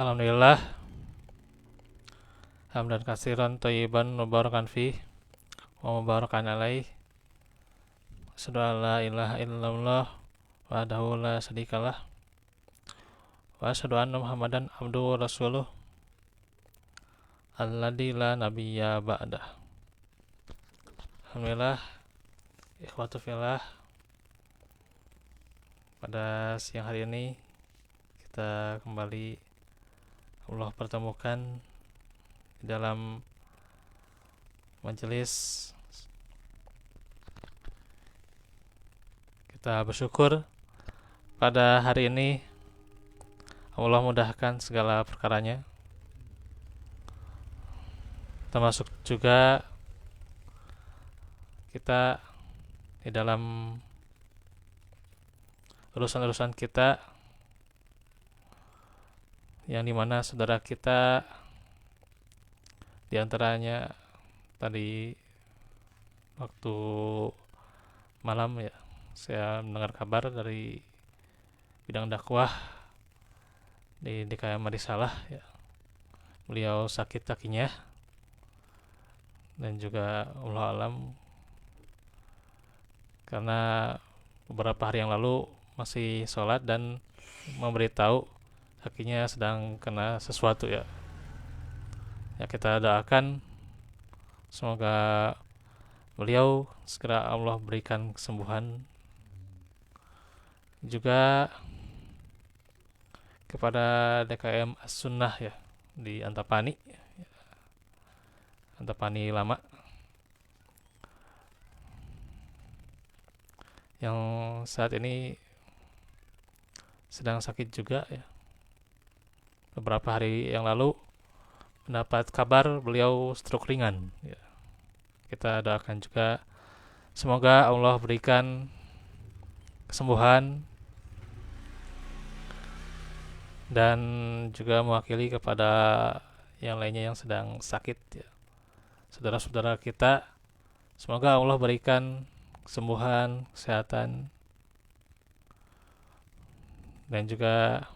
Alhamdulillah, hamdan katsiran thayyiban mubarakan fi wa mubarakan alaih. Asyhadu an la ilaha illallah wahdahu la syarikalah wa asyhadu anna Muhammadan abduhu wa rasuluh alladzi la nabiyya ba'dah. Alhamdulillah, ikhwatu fillah, pada siang hari ini kita kembali Allah pertemukan di dalam majelis. Kita bersyukur pada hari ini Allah mudahkan segala perkaranya, termasuk juga kita di dalam urusan-urusan kita, yang dimana saudara kita diantaranya tadi waktu malam ya, saya mendengar kabar dari bidang dakwah di DKM Madisalah ya, beliau sakit kakinya dan juga Allah alam karena beberapa hari yang lalu masih sholat dan memberitahu kakinya sedang kena sesuatu ya. Ya, kita doakan semoga beliau segera Allah berikan kesembuhan. Juga kepada DKM As-Sunnah ya di Antapani Lama, yang saat ini sedang sakit juga ya. Beberapa hari yang lalu mendapat kabar beliau stroke ringan ya. Kita doakan juga semoga Allah berikan kesembuhan dan juga mewakili kepada yang lainnya yang sedang sakit ya. Saudara-saudara kita, semoga Allah berikan kesembuhan, kesehatan, dan juga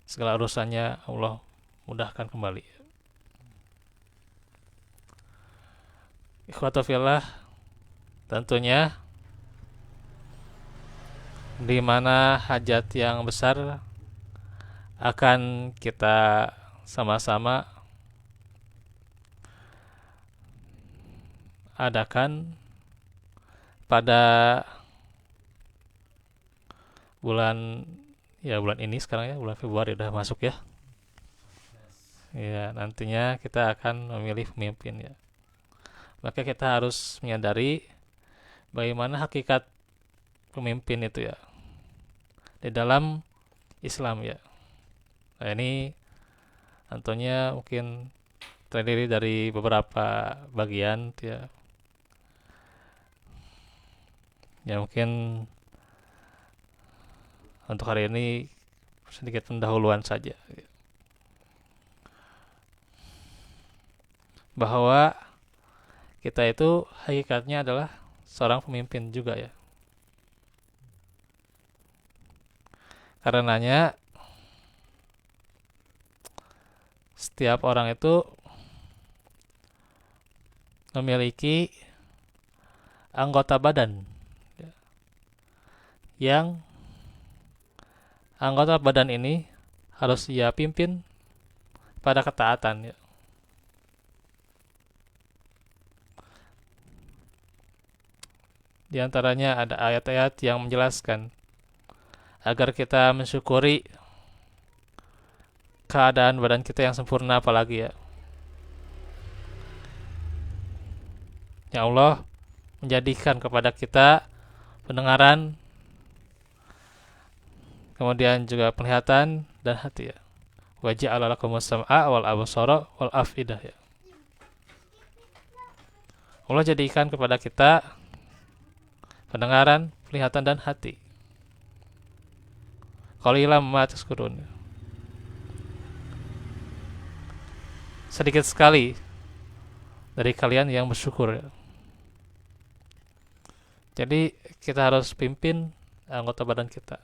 segala urusannya Allah mudahkan kembali. Ikhwatu fillah, tentunya di mana hajat yang besar akan kita sama-sama adakan pada bulan ini sekarang ya, bulan Februari udah masuk ya. Ya, nantinya kita akan memilih pemimpin ya. Maka kita harus menyadari bagaimana hakikat pemimpin itu ya di dalam Islam ya. Nah, ini tentunya mungkin terdiri dari beberapa bagian ya. Ya, mungkin untuk hari ini sedikit pendahuluan saja bahwa kita itu hakikatnya adalah seorang pemimpin juga ya. Karenanya setiap orang itu memiliki anggota badan ya, yang anggota badan ini harus ia pimpin pada ketaatan ya. Di antaranya ada ayat-ayat yang menjelaskan agar kita mensyukuri keadaan badan kita yang sempurna, apalagi ya. Ya Allah menjadikan kepada kita pendengaran, kemudian juga penglihatan dan hati ya. Wa ja'ala lakumus sam'a wal absara wal afidah ya. Allah jadikan kepada kita pendengaran, penglihatan dan hati. Qalilan ma tashkurun. Sedikit sekali dari kalian yang bersyukur ya. Jadi kita harus pimpin anggota badan kita.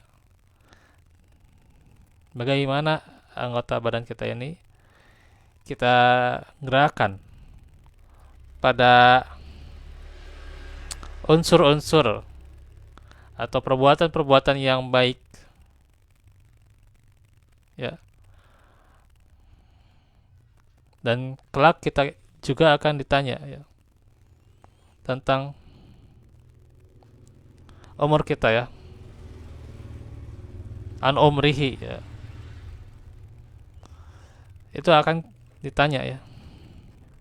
Bagaimana anggota badan kita ini kita gerakan pada unsur-unsur atau perbuatan-perbuatan yang baik, ya. Dan kelak kita juga akan ditanya, ya, tentang umur kita, ya, an umrihi, ya. Itu akan ditanya, ya,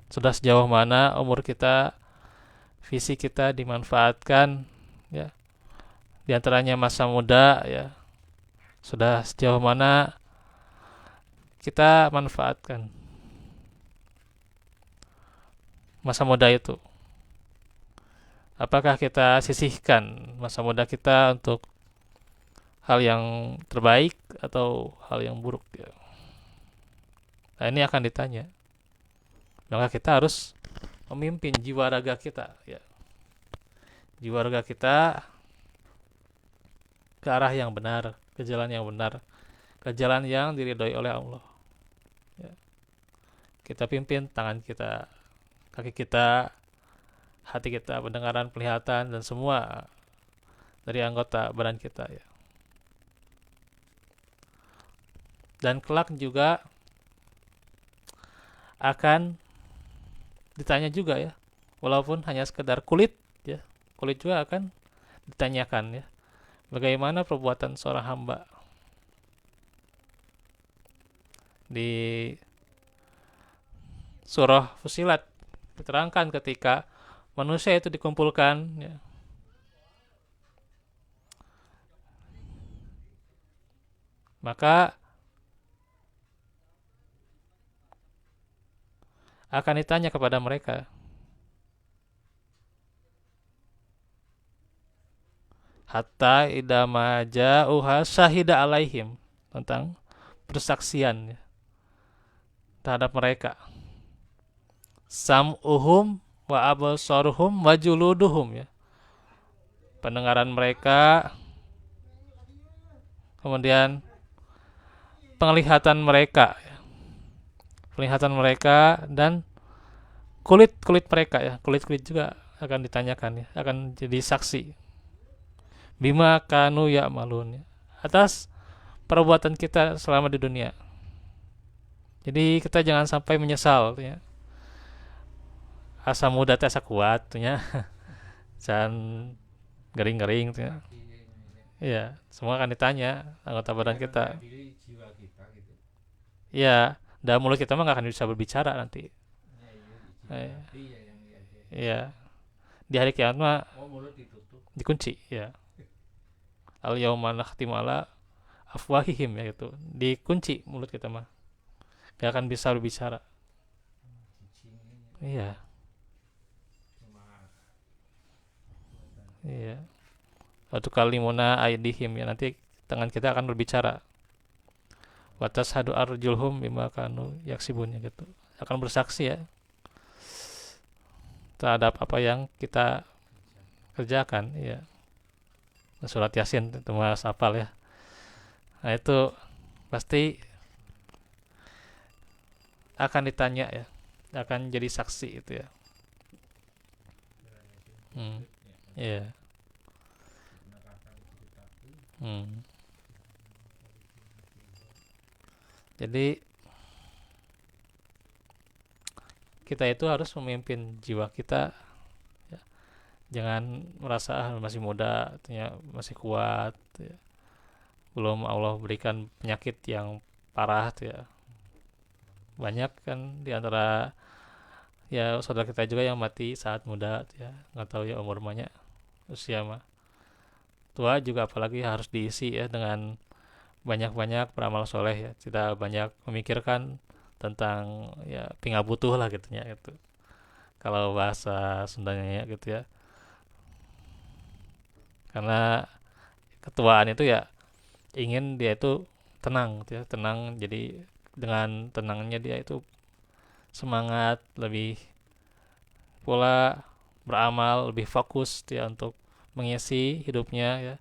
sudah sejauh mana umur kita, visi kita dimanfaatkan, ya, di antaranya masa muda, ya, sudah sejauh mana kita manfaatkan masa muda itu. Apakah kita sisihkan masa muda kita untuk hal yang terbaik atau hal yang buruk, ya. Nah, ini akan ditanya. Maka kita harus memimpin jiwa raga kita, ya. Jiwa raga kita ke arah yang benar, ke jalan yang benar, ke jalan yang diridhoi oleh Allah, ya. Kita pimpin tangan kita, kaki kita, hati kita, pendengaran, penglihatan, dan semua dari anggota badan kita, ya. Dan kelak juga akan ditanya juga, ya, walaupun hanya sekedar kulit, ya, kulit juga akan ditanyakan, ya, bagaimana perbuatan seorang hamba. Di surah Fusilat diterangkan ketika manusia itu dikumpulkan, ya, maka akan ditanya kepada mereka, hatta idama ja'uha syahida alaihim, tentang persaksian, ya, terhadap mereka, sam'uhum wa absaruhum wa juluduhum, ya, pendengaran mereka, kemudian penglihatan mereka, ya, penglihatan mereka, dan kulit mereka, ya, kulit juga akan ditanyakan, ya, akan jadi saksi, bima kanu ya'malun, ya, atas perbuatan kita selama di dunia. Jadi kita jangan sampai menyesal, ya. Asa muda teh asa kuat, ya. Jangan gering-gering, ya. Iya, semua akan ditanya anggota badan kita. Iya, dan mulut kita mah nggak akan bisa berbicara nanti. Iya, di hari kiamat mah dikunci, ya. Al yauma nakhtimu ala afwahihim, ya, gitu. Dikunci mulut kita mah. Gak akan bisa berbicara. Iya. Iya. Waktu kalimuna aidihim, ya, nanti tangan kita akan berbicara. Watas hadu arjulhum bima kanu yaksibun, ya, gitu. Akan bersaksi, ya, terhadap apa yang kita kerjakan, ya. Surat Yasin itu mas hafal, ya. Nah, itu pasti akan ditanya, ya, akan jadi saksi itu, ya. Iya. Jadi kita itu harus memimpin jiwa kita, ya. Jangan merasa masih muda, ya, masih kuat, ya. Belum Allah berikan penyakit yang parah, ya. Banyak kan di antara, ya, saudara kita juga yang mati saat muda, ya, nggak tahu, ya, umur banyak, usia mah tua juga, apalagi harus diisi, ya, dengan banyak-banyak beramal soleh, ya, tidak banyak memikirkan tentang, ya, tinggal butuh lah, gitu, ya, gitu. Kalau bahasa Sundanya, ya, gitu, ya. Karena ketuaan itu, ya, ingin dia itu tenang, gitu, ya, tenang. Jadi dengan tenangnya dia itu semangat lebih pula beramal, lebih fokus, ya, untuk mengisi hidupnya, ya,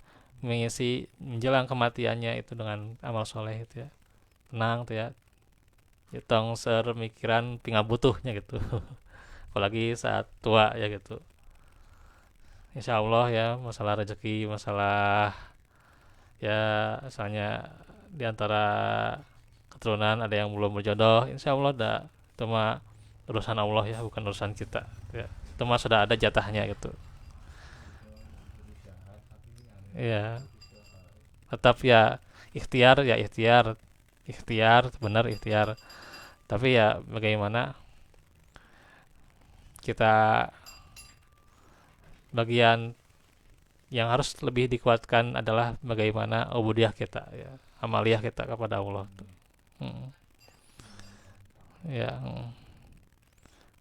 mengisi menjelang kematiannya itu dengan amal soleh itu, ya. tenang tuh ya, tong sermikiran tinggal butuhnya gitu. Apalagi saat tua ya gitu. Insya Allah ya, masalah rezeki, masalah ya misalnya di antara keturunan ada yang belum berjodoh, insya Allah ada, itu mah urusan Allah ya, bukan urusan kita ya. Itu mah sudah ada jatahnya gitu ya. Tetap ya ikhtiar, ya ikhtiar, ikhtiar benar ikhtiar, tapi ya bagaimana kita, bagian yang harus lebih dikuatkan adalah bagaimana ubudiyah kita ya, amaliyah kita kepada Allah tuh. Hmm, ya.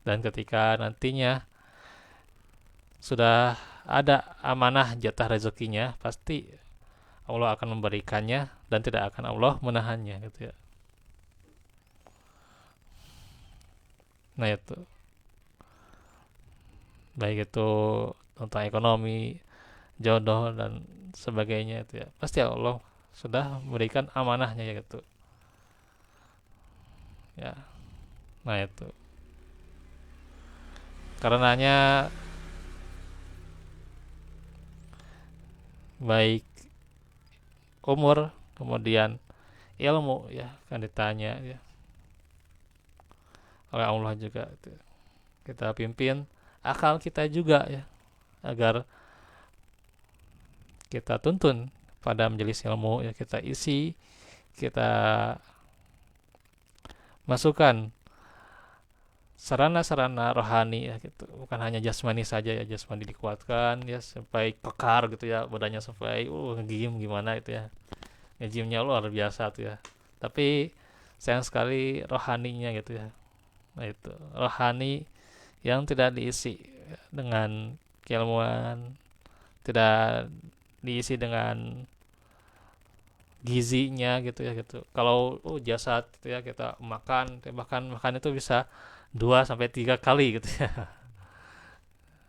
Dan ketika nantinya sudah ada amanah jatah rezekinya, pasti Allah akan memberikannya dan tidak akan Allah menahannya gitu ya. Nah itu, baik itu tentang ekonomi, jodoh dan sebagainya itu ya, pasti Allah sudah memberikan amanahnya ya gitu ya. Nah itu, karenanya baik umur kemudian ilmu ya kan ditanya ya oleh Allah juga itu. Kita pimpin akal kita juga ya, agar kita tuntun pada majelis ilmu ya, kita isi, kita masukkan sarana-sarana rohani ya gitu, bukan hanya jasmani saja ya, jasmani dikuatkan ya sampai kekar gitu ya badannya, sampai ngegim gimana itu ya, ngejimnya luar biasa tuh ya, tapi sayang sekali rohaninya gitu ya. Nah itu rohani yang tidak diisi dengan keilmuan, tidak diisi dengan gizinya gitu ya gitu. Kalau jasad gitu ya, kita makan, bahkan makan itu bisa 2 sampai 3 kali gitu ya.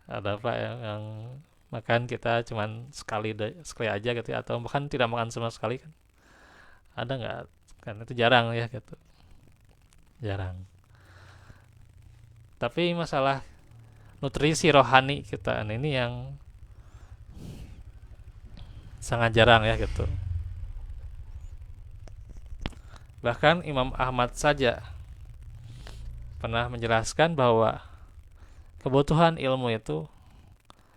Ada apa yang makan kita cuman sekali aja gitu ya, atau bahkan tidak makan sama sekali kan. Ada nggak? Kan itu jarang ya gitu. Jarang. Tapi masalah nutrisi rohani kita ini yang sangat jarang ya gitu. Bahkan Imam Ahmad saja pernah menjelaskan bahwa kebutuhan ilmu itu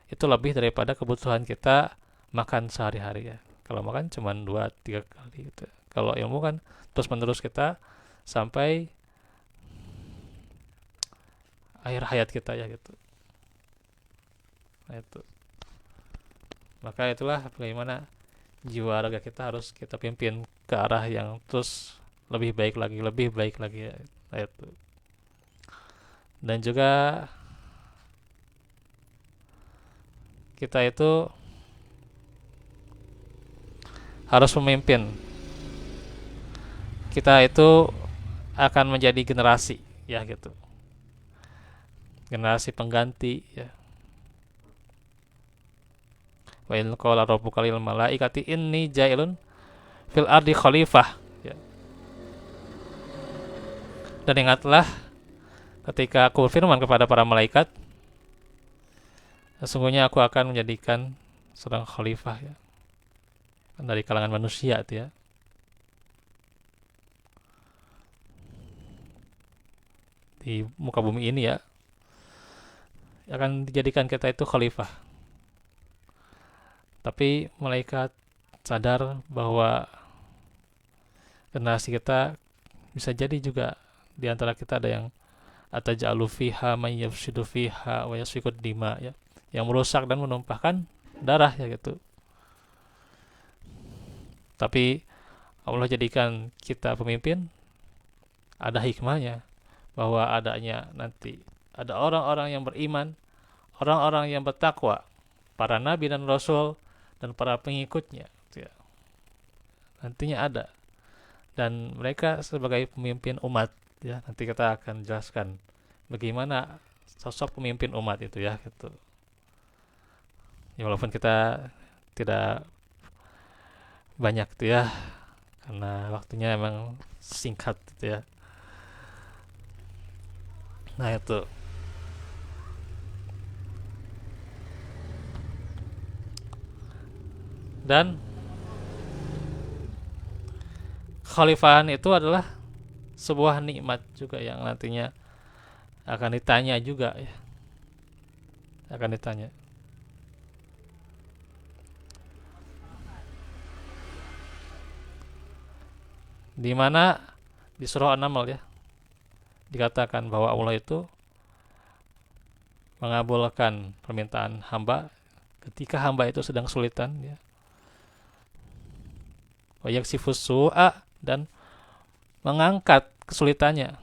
lebih daripada kebutuhan kita makan sehari-hari ya. Kalau makan cuma 2-3 kali gitu. Kalau ilmu kan terus menerus kita sampai akhir hayat kita ya gitu. Nah, itu. Maka itulah bagaimana jiwa raga kita harus kita pimpin ke arah yang terus lebih baik lagi ya. Nah, itu. Dan juga kita itu harus memimpin. Kita itu akan menjadi generasi ya gitu. Generasi pengganti ya. Wa in qala rabbuka lil malaikati inni ja'ilun fil ardi khalifah ya. Dan ingatlah ketika aku berfirman kepada para malaikat, sesungguhnya aku akan menjadikan seorang khalifah ya, dari kalangan manusia itu ya. Di muka bumi ini ya, akan dijadikan kita itu khalifah. Tapi malaikat sadar bahwa generasi kita bisa jadi juga di antara kita ada yang ataj'alu fiha may yafsidu fiha wa yasfikud dima ya, yang merusak dan menumpahkan darah ya gitu. Tapi Allah jadikan kita pemimpin, ada hikmahnya, bahwa adanya nanti ada orang-orang yang beriman, orang-orang yang bertakwa, para nabi dan rasul dan para pengikutnya ya. Nantinya ada, dan mereka sebagai pemimpin umat ya, nanti kita akan jelaskan bagaimana sosok pemimpin umat itu ya gitu. Ya walaupun kita tidak banyak tuh ya, karena waktunya emang singkat gitu ya. Nah itu. Dan khalifahan itu adalah sebuah nikmat juga yang nantinya akan ditanya juga ya, akan ditanya. Di mana di surah An-Naml ya dikatakan bahwa Allah itu mengabulkan permintaan hamba ketika hamba itu sedang kesulitan ya. Wa yaksifus su'a, dan mengangkat kesulitannya.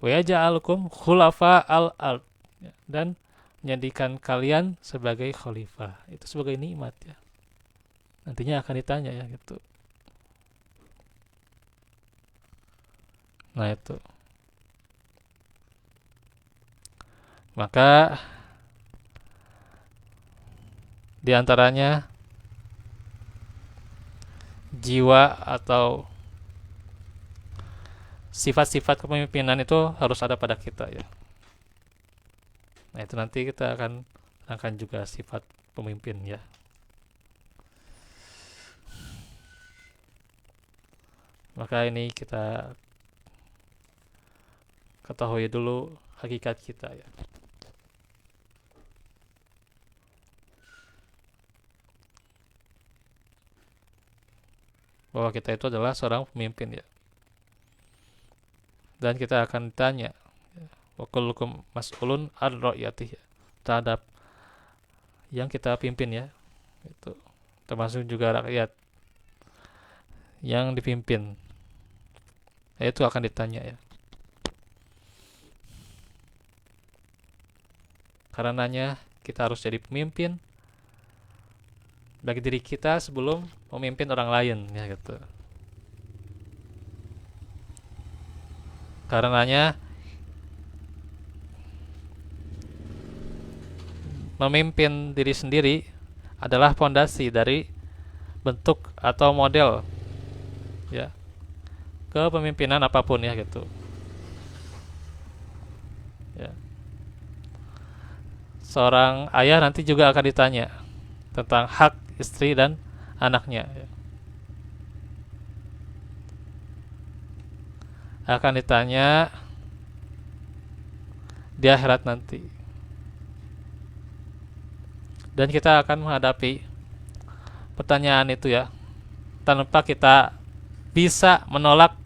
Wa yaj'alukum khulafa al-ard, dan menjadikan kalian sebagai khalifah. Itu sebagai nikmat ya. Nantinya akan ditanya ya gitu. Nah itu. Maka di antaranya jiwa atau sifat-sifat kepemimpinan itu harus ada pada kita ya. Nah itu nanti kita akan terangkan juga sifat pemimpin ya. Maka ini kita ketahui dulu hakikat kita ya. Bahwa kita itu adalah seorang pemimpin ya. Dan kita akan ditanya wa kullukum mas'ulun ar-ra'yatih, terhadap yang kita pimpin ya. Itu termasuk juga rakyat yang dipimpin. Itu akan ditanya ya. Karenanya kita harus jadi pemimpin bagi diri kita sebelum memimpin orang lain ya gitu. Karenanya memimpin diri sendiri adalah fondasi dari bentuk atau model ya kepemimpinan apapun ya gitu. Ya. Seorang ayah nanti juga akan ditanya tentang hak istri dan anaknya ya. Akan ditanya di akhirat nanti. Dan kita akan menghadapi pertanyaan itu ya tanpa kita bisa menolak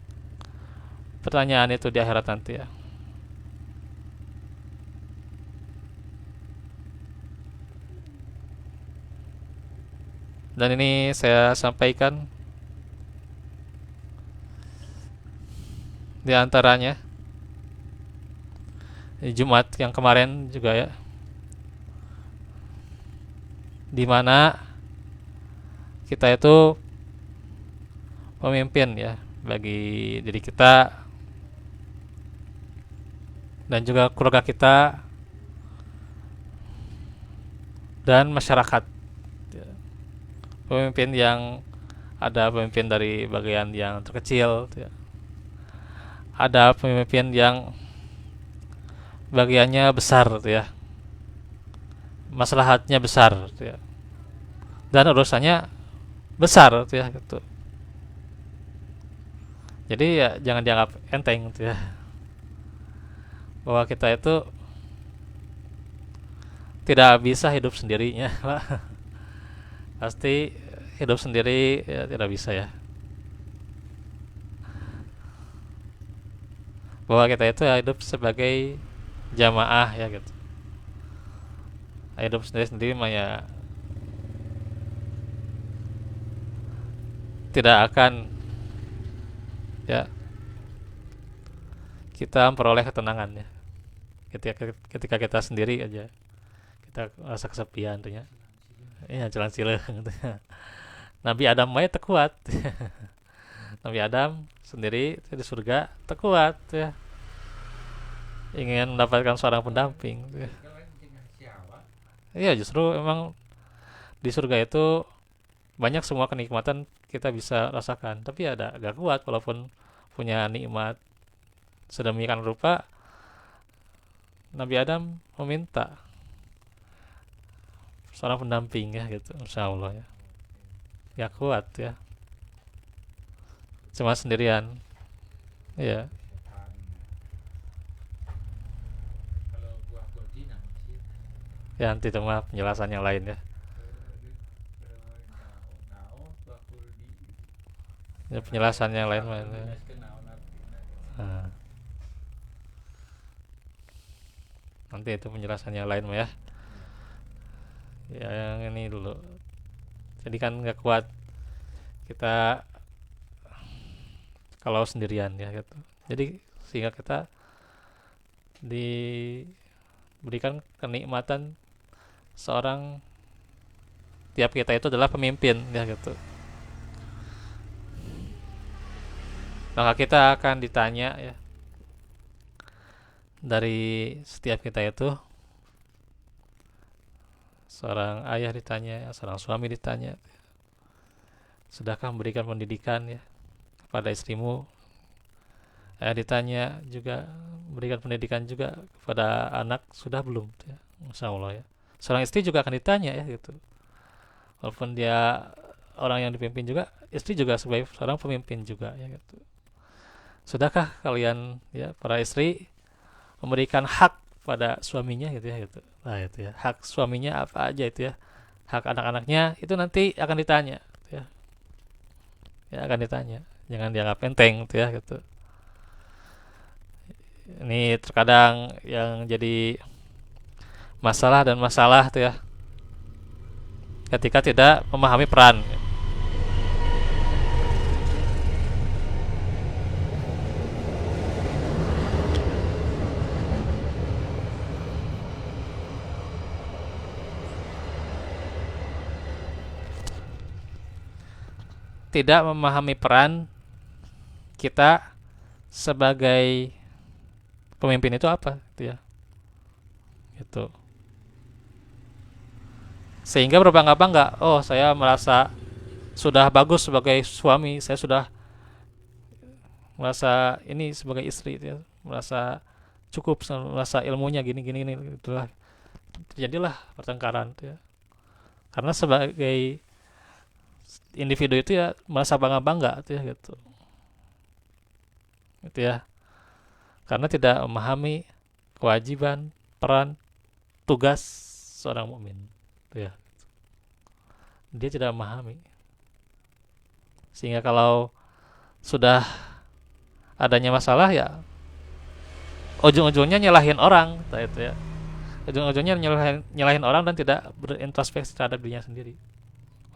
pertanyaan itu di akhirat nanti ya. Dan ini saya sampaikan di antaranya di Jumat yang kemarin juga ya, di mana kita itu pemimpin ya bagi diri kita dan juga keluarga kita dan masyarakat. Pemimpin yang ada pemimpin dari bagian yang terkecil ya. Ada pemimpin yang bagiannya besar ya. Maslahatnya besar ya. Dan urusannya besar ya gitu. Jadi ya jangan dianggap enteng gitu ya. Bahwa kita itu tidak bisa hidup sendirinya, Pak. Pasti hidup sendiri ya tidak bisa ya. Bahwa kita itu hidup sebagai jamaah ya gitu. Hidup sendiri-sendiri mah ya tidak akan ya kita memperoleh ketenangan ya. Ketika kita sendiri aja kita rasa kesepian tuh ya. Iya jalan sileh gitu. Nabi Adam mah kuat. Nabi Adam sendiri di surga kuat ya. Ingin mendapatkan seorang pendamping ya. Iya justru emang di surga itu banyak semua kenikmatan kita bisa rasakan, tapi ada agak kuat walaupun punya nikmat sedemikian rupa. Nabi Adam meminta seorang pendamping ya gitu, insya Allah ya. Gak kuat ya, cuma sendirian. Ya, ya nanti itu mah penjelasan yang lain ya. Ya penjelasan yang lain mah. Nah, nanti itu penjelasan yang lain mah ya. Ya yang ini dulu. Jadi kan nggak kuat kita kalau sendirian ya gitu. Jadi sehingga kita diberikan kenikmatan seorang, tiap kita itu adalah pemimpin ya gitu. Maka kita akan ditanya ya, dari setiap kita itu, seorang ayah ditanya, seorang suami ditanya, sudahkah memberikan pendidikan ya kepada istrimu? Ayah ditanya juga, memberikan pendidikan juga kepada anak, sudah belum ya? Masya Allah ya. Seorang istri juga akan ditanya ya gitu. Walaupun dia orang yang dipimpin juga, istri juga sebagai seorang pemimpin juga ya gitu. Sudahkah kalian ya para istri memberikan hak pada suaminya gitu ya gitu. Nah itu ya, hak suaminya apa aja itu ya. Hak anak-anaknya itu nanti akan ditanya gitu ya. Ya akan ditanya. Jangan dianggap enteng gitu ya gitu. Ini terkadang yang jadi masalah dan masalah tuh ya, ketika tidak memahami peran. Tidak memahami peran kita sebagai pemimpin itu apa gitu ya. Gitu. Sehingga berbangga-bangga, oh saya merasa sudah bagus sebagai suami, saya sudah merasa ini sebagai istri gitu ya, merasa cukup, merasa ilmunya gini gini gini, itulah terjadilah pertengkaran gitu ya. Karena sebagai individu itu ya merasa bangga-bangga gitu ya gitu. Gitu ya. Karena tidak memahami kewajiban, peran, tugas seorang mukmin. Gitu ya. Dia tidak memahami. Sehingga kalau sudah adanya masalah ya ujung-ujungnya nyalahin orang, itu ya. Ujung-ujungnya nyalahin orang dan tidak berintrospeksi terhadap dirinya sendiri.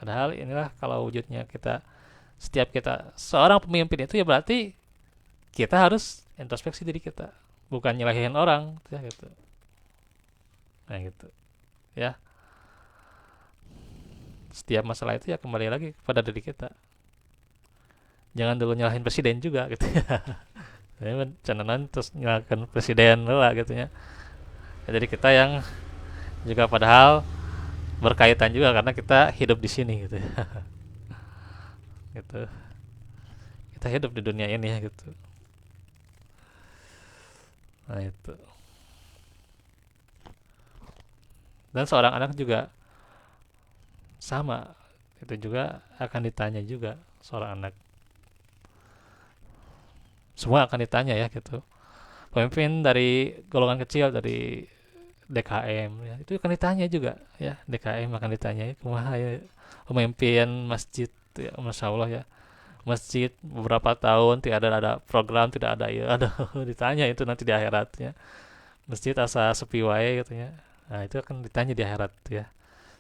Padahal inilah kalau wujudnya kita, setiap kita seorang pemimpin itu ya berarti kita harus introspeksi diri kita, bukan nyalahin orang ya gitu. Nah gitu ya. Setiap masalah itu ya kembali lagi kepada diri kita. Jangan dulu nyalahin presiden juga gitu ya. Jangan terus nyalahin presiden lah gitu ya. Jadi kita yang juga padahal berkaitan juga karena kita hidup di sini gitu ya. Gitu. Kita hidup di dunia ini ya gitu. Nah itu. Dan seorang anak juga sama, itu juga akan ditanya juga seorang anak. Semua akan ditanya ya gitu. Pemimpin dari golongan kecil, dari DKM ya, itu akan ditanya juga ya. DKM akan ditanya ya, kumaha ya pemimpin masjid ya, Masya Allah ya. Masjid beberapa tahun tidak ada program, tidak ada ya, ada ditanya itu nanti di akhirat ya. Masjid asa sepi wae gitu ya. Nah itu akan ditanya di akhirat ya.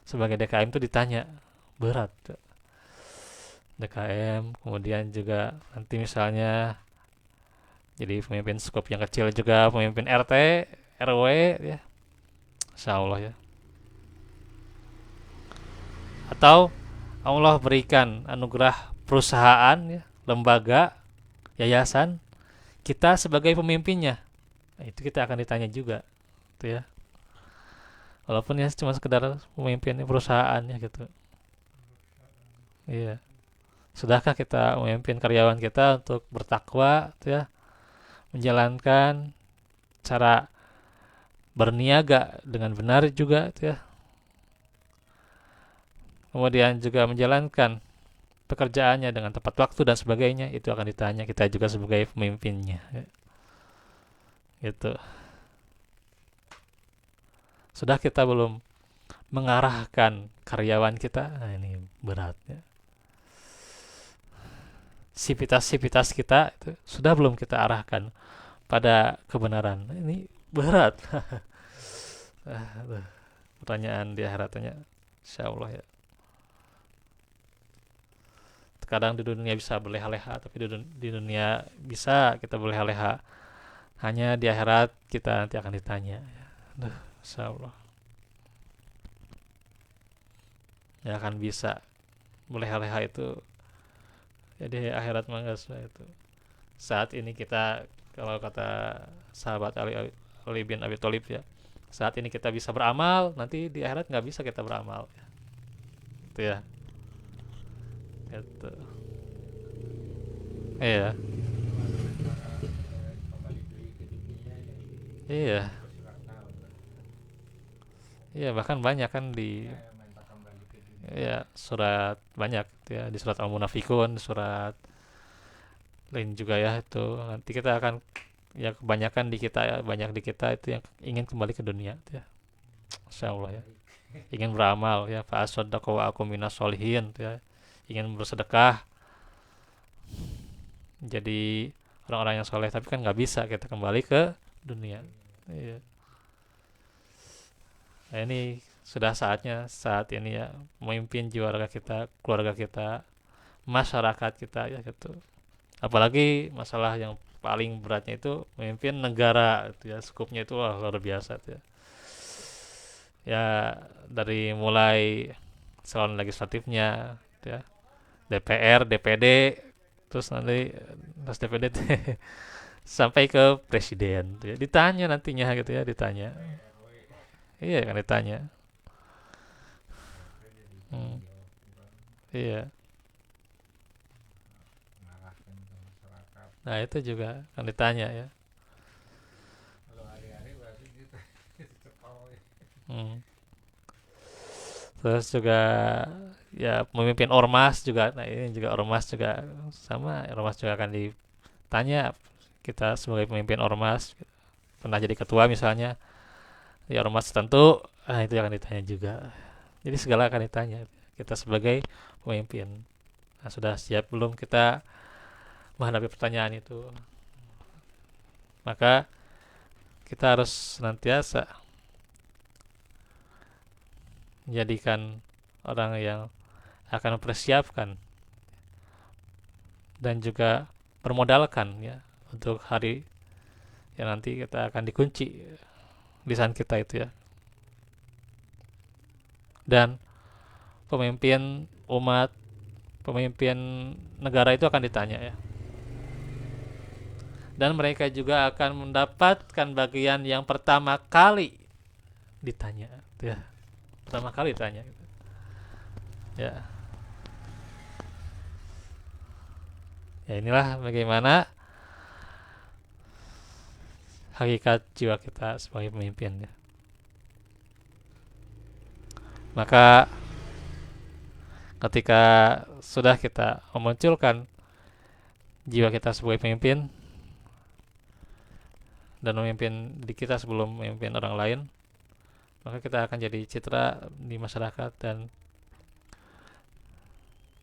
Sebagai DKM itu ditanya, berat DKM. Kemudian juga nanti misalnya jadi pemimpin skop yang kecil juga, pemimpin RT RW ya, Insya Allah ya. Atau Allah berikan anugerah perusahaan ya, lembaga, yayasan, kita sebagai pemimpinnya. Nah, itu kita akan ditanya juga gitu ya. Walaupun ya cuma sekedar pemimpin perusahaan ya gitu. Iya. Sudahkah kita memimpin karyawan kita untuk bertakwa, gitu ya, menjalankan cara berniaga dengan benar juga, gitu ya. Kemudian juga menjalankan pekerjaannya dengan tepat waktu dan sebagainya, itu akan ditanya kita juga sebagai pemimpinnya, gitu. Sudah kita belum mengarahkan karyawan kita, nah ini berat ya. Sivitas-sivitas kita itu sudah belum kita arahkan pada kebenaran. Ini berat. Pertanyaan di akhirat tanya, insya Allah ya. Kadang di dunia bisa berleha-leha, tapi di dunia bisa kita berleha-leha. Hanya di akhirat kita nanti akan ditanya. Aduh, insya Allah. Ya akan bisa berleha-leha itu. Jadi akhirat mangga itu. Saat ini kita, kalau kata sahabat Ali bin Abi Thalib ya, saat ini kita bisa beramal, nanti di akhirat nggak bisa kita beramal. Itu ya. Itu. Iya. Iya. Iya, bahkan banyak kan di ya surat banyak ya, di surat Al-Munafikun, surat lain juga ya, itu nanti kita akan ya kebanyakan di kita ya, banyak di kita itu yang ingin kembali ke dunia itu ya. Insya Allah ya, ingin beramal ya, fa asaddaqa wa aku minas solihin ya, ingin bersedekah jadi orang-orang yang soleh, tapi kan nggak bisa kita kembali ke dunia. Iya. Nah, ini sudah saatnya saat ini ya, memimpin jiwa raga kita, keluarga kita, masyarakat kita ya gitu. Apalagi masalah yang paling beratnya itu memimpin negara itu ya, skupnya itu wah, luar biasa tuh ya. Ya dari mulai salon legislatifnya gitu ya, DPR, DPD, terus nanti terus DPD sampai ke presiden gitu ya. Ditanya nantinya gitu ya, ditanya. Iya kan ditanya. Hmm, iya. Nah, itu juga kan ditanya ya. Hmm. Terus juga ya memimpin ormas juga. Nah, ini juga ormas juga sama, ormas juga akan ditanya, kita sebagai pemimpin ormas pernah jadi ketua misalnya di ormas tertentu, nah itu akan ditanya juga. Jadi segala akan ditanya kita sebagai pemimpin. Nah, sudah siap belum kita menghadapi pertanyaan itu? Maka kita harus senantiasa menjadikan orang yang akan mempersiapkan dan juga bermodalkan ya untuk hari yang nanti kita akan dikunci lisan kita itu ya. Dan pemimpin umat, pemimpin negara itu akan ditanya ya. Dan mereka juga akan mendapatkan bagian yang pertama kali ditanya ya. Pertama kali ditanya gitu. Ya. Ya inilah bagaimana hakikat jiwa kita sebagai pemimpin ya. Maka ketika sudah kita memunculkan jiwa kita sebagai pemimpin dan memimpin di kita sebelum memimpin orang lain, maka kita akan jadi citra di masyarakat dan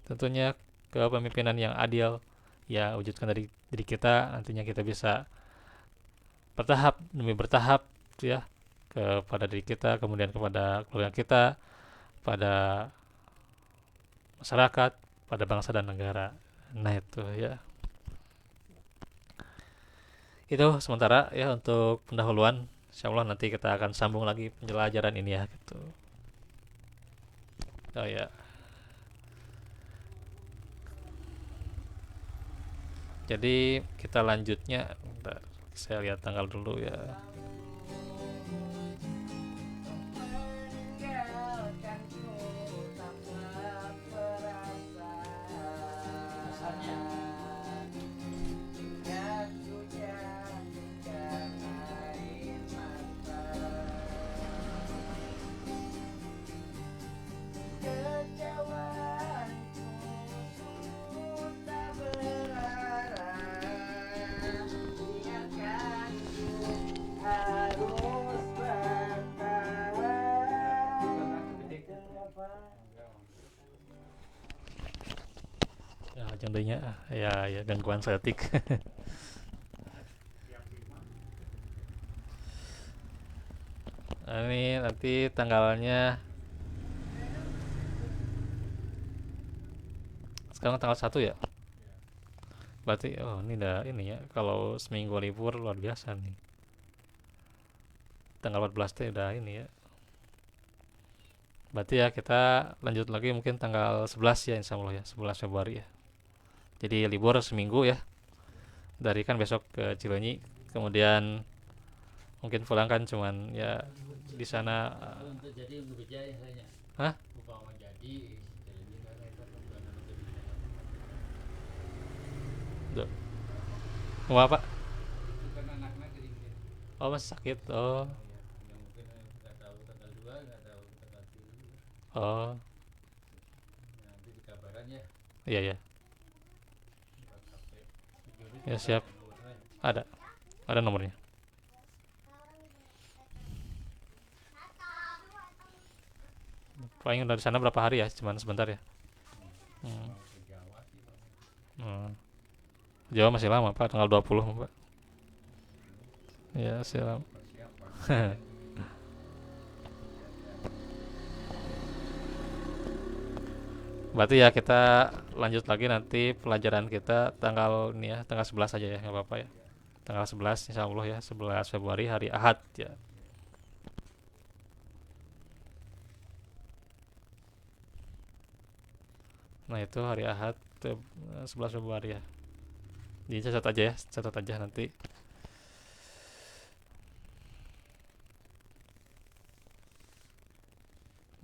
tentunya kepemimpinan yang adil ya wujudkan dari diri kita, nantinya kita bisa bertahap demi bertahap ya, kepada diri kita, kemudian kepada keluarga kita, pada masyarakat, pada bangsa dan negara. Nah itu ya, itu sementara ya untuk pendahuluan. Insya Allah nanti kita akan sambung lagi penjelajaran ini ya gitu. Oh ya, jadi kita lanjutnya. Bentar, saya lihat tanggal dulu ya. Meninggalkanku tanpa perasaan. jadinya ya gangguan setik. Ini nanti tanggalnya sekarang tanggal 1 ya. Berarti oh ini udah ini ya, kalau seminggu libur luar biasa nih. Tanggal 14 teh udah ini ya. Berarti ya kita lanjut lagi mungkin tanggal 11 ya, insya Allah ya, 11 Februari ya. Jadi libur seminggu ya. Dari kan besok ke Cileunyi, kemudian mungkin pulang kan cuman ya di sana. Untuk jadi bekerja ya hanya. Hah? Upama jadi Cileunyi kan itu bukan untuk Duh. Mau apa? bukan anaknya jadi mungkin. Oh masih sakit. Oh. Yang mungkin nggak tahu tanggal 2 nggak tahu tanggal 3. Oh. Nanti dikabaran ya. Iya ya. Ya siap. Ada. Ada nomornya. Paling dari sana berapa hari ya? Cuman sebentar ya. Hmm. Hmm. Jawa masih lama Pak, tanggal 20 Pak. Ya, masih lama. Berarti ya kita lanjut lagi nanti pelajaran kita tanggal ini ya, tanggal 11 aja ya, nggak apa-apa ya. Tanggal 11 insya Allah ya, 11 Februari hari Ahad ya. Nah itu hari Ahad 11 Februari ya. Dicatat aja ya, catat aja nanti.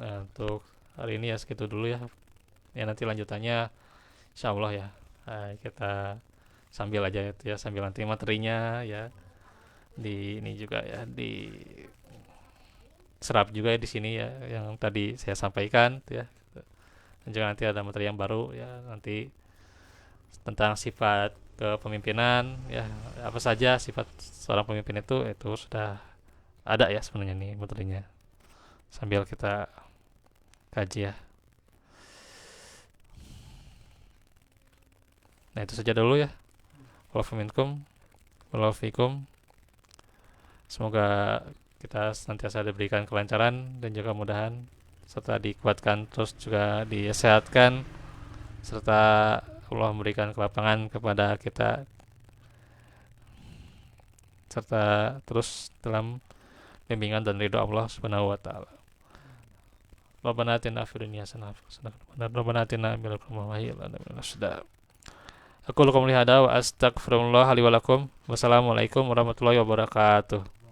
Nah untuk hari ini ya segitu dulu ya. Ya nanti lanjutannya insya Allah ya. Kita sambil aja itu ya, sambil nanti materinya ya di ini juga ya, di serap juga ya di sini ya yang tadi saya sampaikan tuh ya. Dan juga nanti ada materi yang baru ya, nanti tentang sifat kepemimpinan ya, apa saja sifat seorang pemimpin itu sudah ada ya sebenarnya nih materinya, sambil kita kaji ya. Nah itu saja dulu ya. Walafikum, semoga kita senantiasa diberikan kelancaran dan juga mudahan serta dikuatkan, terus juga disehatkan, serta Allah memberikan kelapangan kepada kita, serta terus dalam bimbingan dan ridho Allah Subhanahu wa taala. Rabbana atina fid dunya hasanah wa Rabbana atina min ladunka. Aku lakum lihada wa astaghfirullah li wa lakum. Wassalamualaikum warahmatullahi wabarakatuh.